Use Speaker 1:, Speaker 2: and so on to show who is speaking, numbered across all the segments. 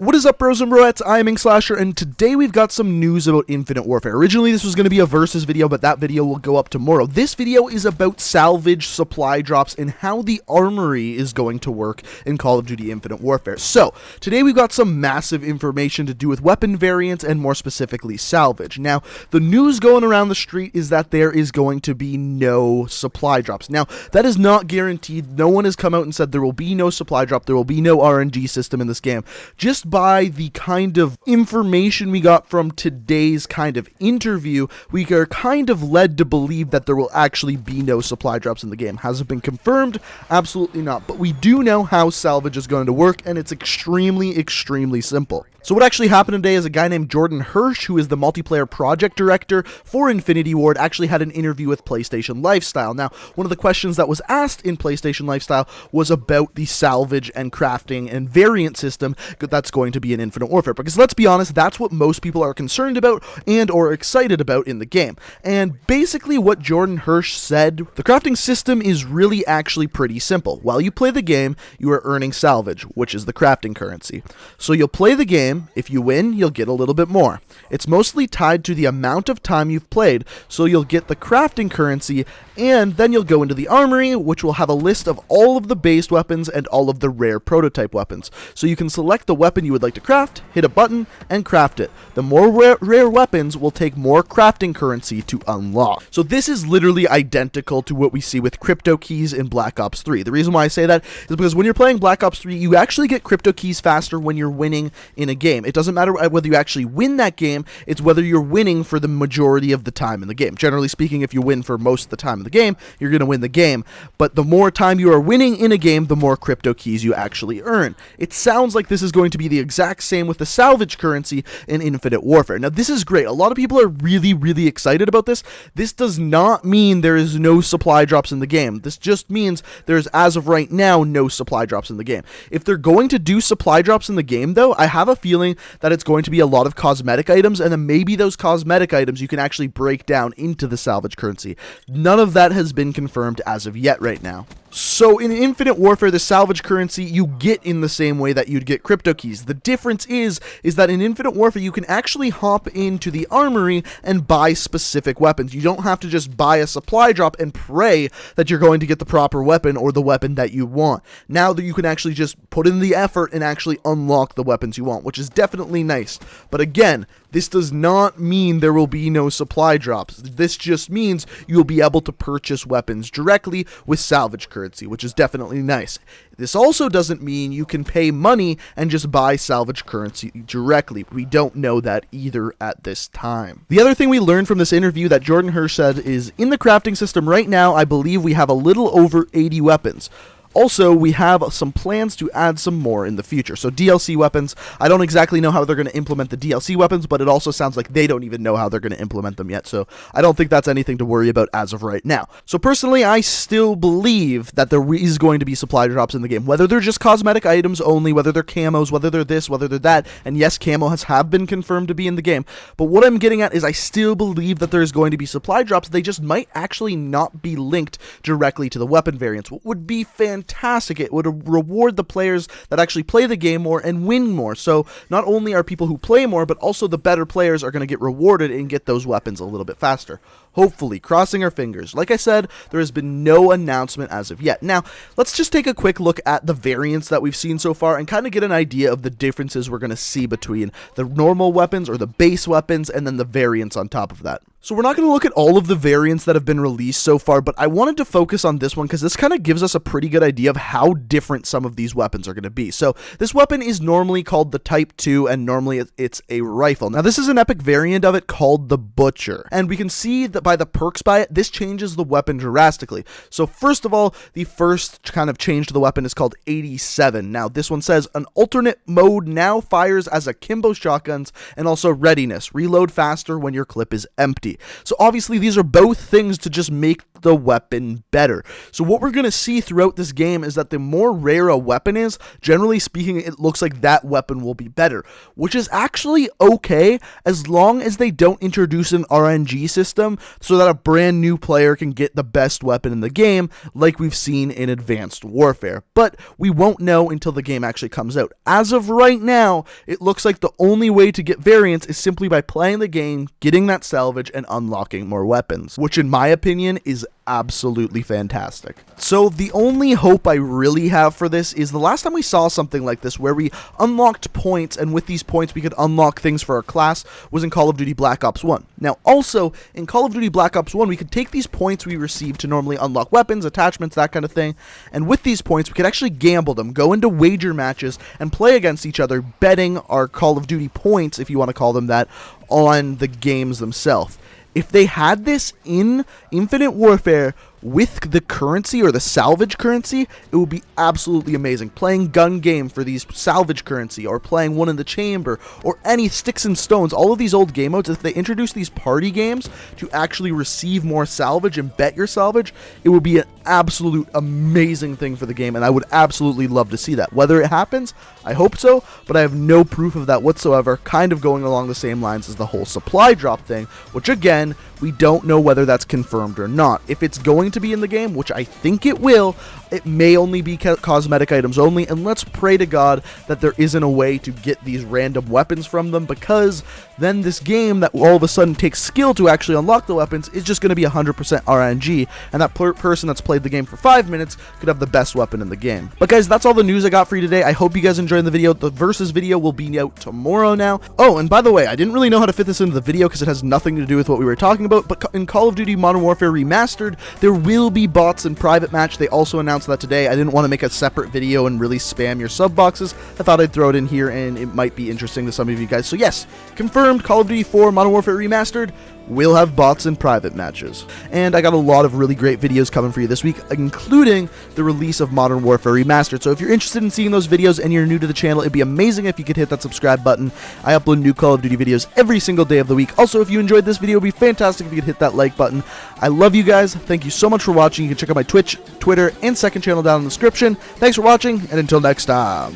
Speaker 1: What is up, bros and broettes? I'm Inkslasher, and today we've got some news about Infinite Warfare. Originally, this was going to be a versus video, but that video will go up tomorrow. This video is about salvage supply drops and how the armory is going to work in Call of Duty Infinite Warfare. So, today we've got some massive information to do with weapon variants and more specifically salvage. Now, the news going around the street is that there is going to be no supply drops. Now, that is not guaranteed. No one has come out and said there will be no supply drop, there will be no RNG system in this game. Just by the kind of information we got from today's kind of interview, we are kind of led to believe that there will actually be no supply drops in the game. Has it been confirmed? Absolutely not. But we do know how salvage is going to work, and it's extremely simple. So what actually happened today is a guy named Jordan Hirsch, who is the multiplayer project director for Infinity Ward, actually had an interview with PlayStation Lifestyle. Now, one of the questions that was asked in PlayStation Lifestyle was about the salvage and crafting and variant system that's going to be in Infinite Warfare. Because let's be honest, that's what most people are concerned about and or excited about in the game. And basically what Jordan Hirsch said, the crafting system is really actually pretty simple. While you play the game, you are earning salvage, which is the crafting currency. So you'll play the game. If you win, you'll get a little bit more. It's mostly tied to the amount of time you've played, so you'll get the crafting currency, and then you'll go into the armory, which will have a list of all of the based weapons and all of the rare prototype weapons. So you can select the weapon you would like to craft, hit a button, and craft it. The more rare weapons will take more crafting currency to unlock. So this is literally identical to what we see with crypto keys in Black Ops 3. The reason why I say that is because when you're playing Black Ops 3, you actually get crypto keys faster when you're winning in a game. It doesn't matter whether you actually win that game, it's whether you're winning for the majority of the time in the game. Generally speaking, if you win for most of the time in the game, you're going to win the game, but the more time you are winning in a game, the more crypto keys you actually earn. It sounds like this is going to be the exact same with the salvage currency in Infinite Warfare. Now, this is great. A lot of people are really excited about this. This does not mean there is no supply drops in the game. This just means there's, as of right now, no supply drops in the game. If they're going to do supply drops in the game, though, I have a feeling that it's going to be a lot of cosmetic items, and then maybe those cosmetic items you can actually break down into the salvage currency. None of that has been confirmed as of yet right now. So in Infinite Warfare, the salvage currency you get in the same way that you'd get crypto keys. The difference is that in Infinite Warfare, you can actually hop into the armory and buy specific weapons. You don't have to just buy a supply drop and pray that you're going to get the proper weapon or the weapon that you want. Now that you can actually just put in the effort and actually unlock the weapons you want, which is definitely nice. But again, this does not mean there will be no supply drops. This just means you'll be able to purchase weapons directly with salvage currency, which is definitely nice. This also doesn't mean you can pay money and just buy salvage currency directly. We don't know that either at this time. The other thing we learned from this interview that Jordan Hirsch said is, in the crafting system right now, I believe we have a little over 80 weapons. Also, we have some plans to add some more in the future. So DLC weapons, I don't exactly know how they're going to implement the DLC weapons, but it also sounds like they don't even know how they're going to implement them yet. So I don't think that's anything to worry about as of right now. So personally, I still believe that there is going to be supply drops in the game. Whether they're just cosmetic items only, whether they're camos, whether they're this, whether they're that. And yes, camos have been confirmed to be in the game. But what I'm getting at is I still believe that there's going to be supply drops. They just might actually not be linked directly to the weapon variants. What would be fantastic. It would reward the players that actually play the game more and win more. So not only are people who play more, but also the better players are going to get rewarded and get those weapons a little bit faster. Hopefully, crossing our fingers. Like I said, there has been no announcement as of yet. Now, let's just take a quick look at the variants that we've seen so far and kind of get an idea of the differences we're going to see between the normal weapons or the base weapons and then the variants on top of that. So we're not going to look at all of the variants that have been released so far, but I wanted to focus on this one because this kind of gives us a pretty good idea of how different some of these weapons are going to be. So this weapon is normally called the Type 2, and normally it's a rifle. Now this is an epic variant of it called the Butcher, and we can see that by the perks by it, this changes the weapon drastically. So first of all, the first kind of change to the weapon is called 87. Now this one says an alternate mode now fires as akimbo shotguns, and also readiness, reload faster when your clip is empty. So obviously these are both things to just make the weapon better. So what we're going to see throughout this game is that the more rare a weapon is, generally speaking, it looks like that weapon will be better, which is actually okay as long as they don't introduce an RNG system so that a brand new player can get the best weapon in the game like we've seen in Advanced Warfare. But we won't know until the game actually comes out. As of right now, it looks like the only way to get variants is simply by playing the game, getting that salvage, and unlocking more weapons, which in my opinion is absolutely fantastic. So the only hope I really have for this is the last time we saw something like this where we unlocked points, and with these points we could unlock things for our class, was in Call of Duty Black Ops 1. Now also, in Call of Duty Black Ops 1 we could take these points we received to normally unlock weapons, attachments, that kind of thing, and with these points we could actually gamble them, go into wager matches, and play against each other, betting our Call of Duty points, if you want to call them that, on the games themselves. If they had this in Infinite Warfare with the currency or the salvage currency, it would be absolutely amazing. Playing gun game for these salvage currency, or playing one in the chamber, or any sticks and stones, all of these old game modes, if they introduce these party games to actually receive more salvage and bet your salvage, it would be an absolute amazing thing for the game, and I would absolutely love to see that. Whether it happens, I hope so, but I have no proof of that whatsoever, kind of going along the same lines as the whole supply drop thing, which again, we don't know whether that's confirmed or not. If it's going to be in the game, which I think it will, it may only be cosmetic items only, and let's pray to God that there isn't a way to get these random weapons from them, because then this game that all of a sudden takes skill to actually unlock the weapons is just going to be 100% RNG, and that person that's played the game for 5 minutes could have the best weapon in the game. But guys, that's all the news I got for you today. I hope you guys enjoyed the video. The Versus video will be out tomorrow now. Oh, and by the way, I didn't really know how to fit this into the video because it has nothing to do with what we were talking about, but in Call of Duty Modern Warfare Remastered, there will be bots in private match. They also announced that today. I didn't want to make a separate video and really spam your sub boxes. I thought I'd throw it in here and it might be interesting to some of you guys. So yes, confirmed, Call of Duty 4 Modern Warfare Remastered will have bots in private matches. And I got a lot of really great videos coming for you this week, including the release of Modern Warfare Remastered. So if you're interested in seeing those videos and you're new to the channel, it'd be amazing if you could hit that subscribe button. I upload new Call of Duty videos every single day of the week. Also, if you enjoyed this video, it'd be fantastic if you could hit that like button. I love you guys. Thank you so much for watching. You can check out my Twitch, Twitter, and second channel down in the description. Thanks for watching, and until next time,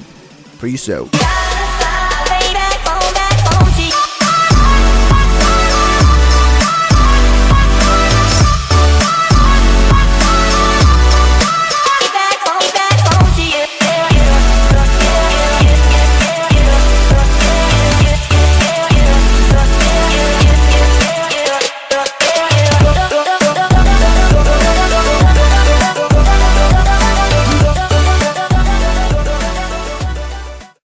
Speaker 1: peace out.